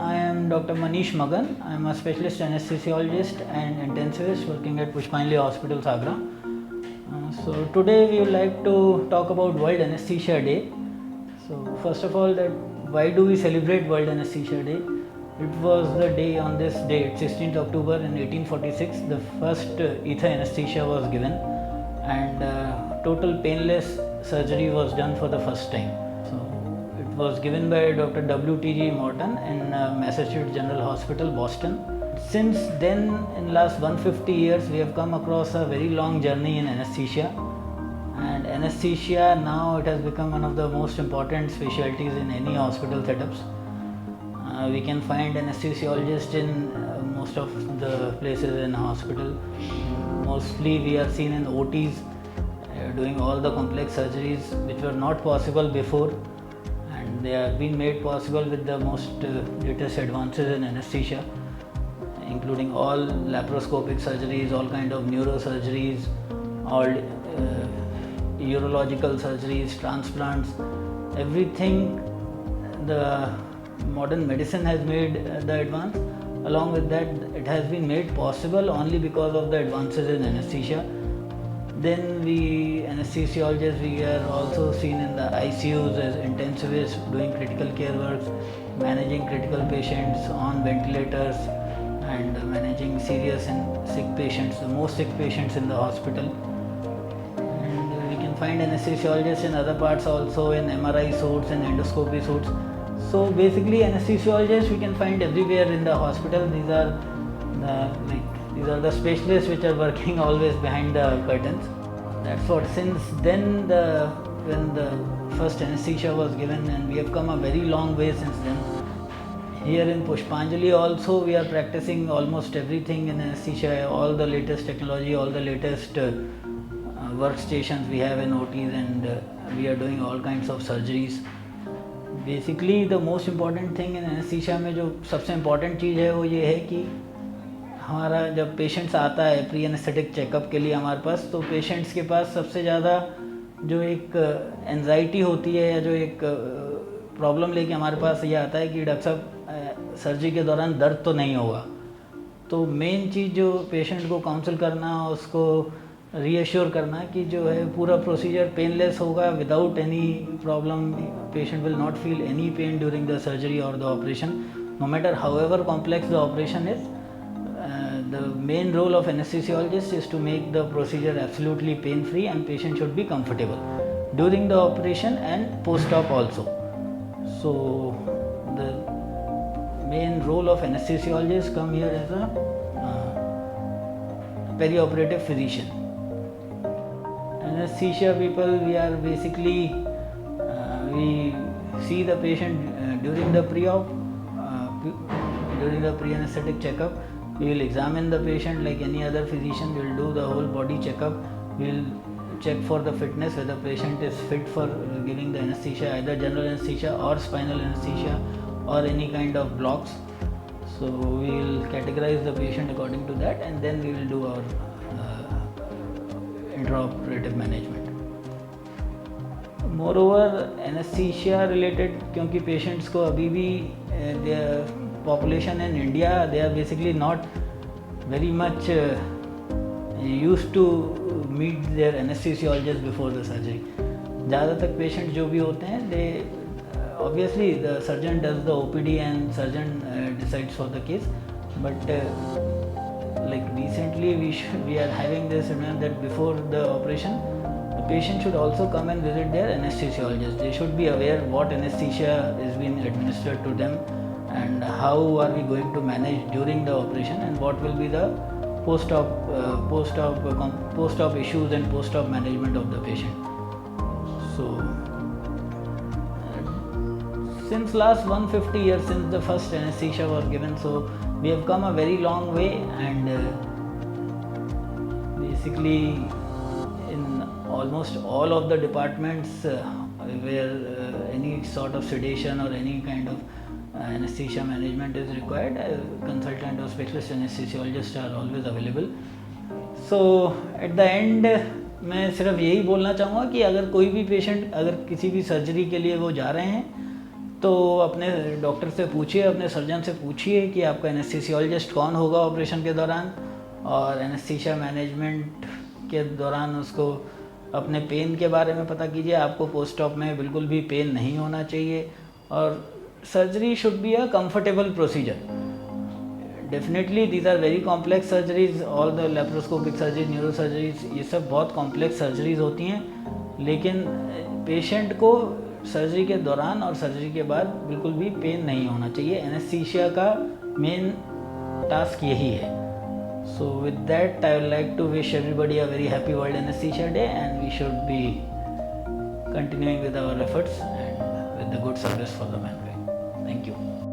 I am Dr. Manish Magan. I am a specialist anesthesiologist and intensivist working at Pushpanjali Hospital, Sagra. So today we would like to talk about World Anesthesia Day. So first of all, that why do we celebrate World Anesthesia Day? It was the day on this date, 16th October in 1846, the first ether anesthesia was given, and total painless surgery was done for the first time. So it was given by Dr. W.T.G. Morton in Massachusetts General Hospital, Boston. Since then, in last 150 years, we have come across a very long journey in anesthesia. And anesthesia now it has become one of the most important specialties in any hospital setups. We can find anesthesiologists in most of the places in hospital. Mostly we are seen in OTs doing all the complex surgeries which were not possible before, and they have been made possible with the most latest advances in anesthesia, including all laparoscopic surgeries, all kind of neurosurgeries, all urological surgeries, transplants, everything the modern medicine has made the advance. Along with that, it has been made possible only because of the advances in anesthesia. Then we anesthesiologists, we are also seen in the ICUs as intensivists doing critical care works, managing critical patients on ventilators and managing serious and sick patients, the most sick patients in the hospital. And we can find anesthesiologists in other parts also, in MRI suits and endoscopy suits. So basically anesthesiologists we can find everywhere in the hospital. These are the specialists which are working always behind the curtains. That's what. Since then, when the first anesthesia was given, and we have come a very long way since then. Here in Pushpanjali also we are practicing almost everything in anesthesia, all the latest technology, all the latest workstations we have in OTs, and we are doing all kinds of surgeries. Basically the most important thing in anaesthesia में जो सबसे important चीज़ है वो ये है कि हमारा जब पेशेंट्स आता है प्री एनेस्थेटिक चेकअप के लिए हमारे पास, तो पेशेंट्स के पास सबसे ज़्यादा जो एक एंजाइटी होती है या जो एक प्रॉब्लम लेके हमारे पास ये आता है कि डॉक्टर साहब सर्जरी के दौरान दर्द तो नहीं होगा. तो मेन चीज़ जो पेशेंट को काउंसिल करना, उसको रीअश्योर करना कि जो है पूरा प्रोसीजर पेनलेस होगा, without any problem. Patient will not feel any pain during the surgery और the operation, no matter how ever complex the operation is. The main role of anesthesiologist is to make the procedure absolutely pain free, and patient should be comfortable during the operation and post op also. So the main role of anesthesiologist come here as a perioperative physician. Anesthesia people, we are basically we see the patient during the pre-anesthetic checkup. We will examine the patient like any other physician. We will do the whole body checkup. We will check for the fitness, whether the patient is fit for giving the anesthesia, either general anesthesia or spinal anesthesia or any kind of blocks. So we will categorize the patient according to that, and then we will do our intraoperative management. Moreover, anesthesia related, क्योंकि patients को अभी भी their population in India, they are basically not very much used to meet their anesthesiologist before the surgery. ज़्यादातर patient जो भी होते हैं, they obviously the surgeon does the OPD and surgeon decides for the case, but like recently we are having this that before the operation the patient should also come and visit their anesthesiologist. They should be aware what anesthesia is being administered to them and how are we going to manage during the operation, and what will be the post-op issues and post-op management of the patient. So since last 150 years, since the first anesthesia was given, so we have come a very long way, and basically in almost all of the departments where any sort of sedation or any kind of anesthesia management is required, consultant or specialist anesthesiologists are always available. So at the end मैं सिर्फ यही बोलना चाहूँगा कि अगर कोई भी patient अगर किसी भी सर्जरी के लिए वो जा रहे हैं तो अपने डॉक्टर से पूछिए, अपने सर्जन से पूछिए कि आपका एनेस्थीसियोलॉजिस्ट कौन होगा ऑपरेशन के दौरान, और एनेस्थीसिया मैनेजमेंट के दौरान उसको अपने पेन के बारे में पता कीजिए। आपको पोस्ट ऑप में बिल्कुल भी पेन नहीं होना चाहिए, और surgery should be a comfortable procedure. Definitely these are very complex surgeries, all the laparoscopic surgery, neuro surgeries, ये सब बहुत कॉम्प्लेक्स सर्जरीज होती हैं, लेकिन पेशेंट को सर्जरी के दौरान और सर्जरी के बाद बिल्कुल भी पेन नहीं होना चाहिए। एनेस्थीसिया का मेन टास्क यही है। So with that I would like to wish everybody a very happy world anaesthesia day, and we should be continuing with our efforts and with the good service for the mankind. Thank you.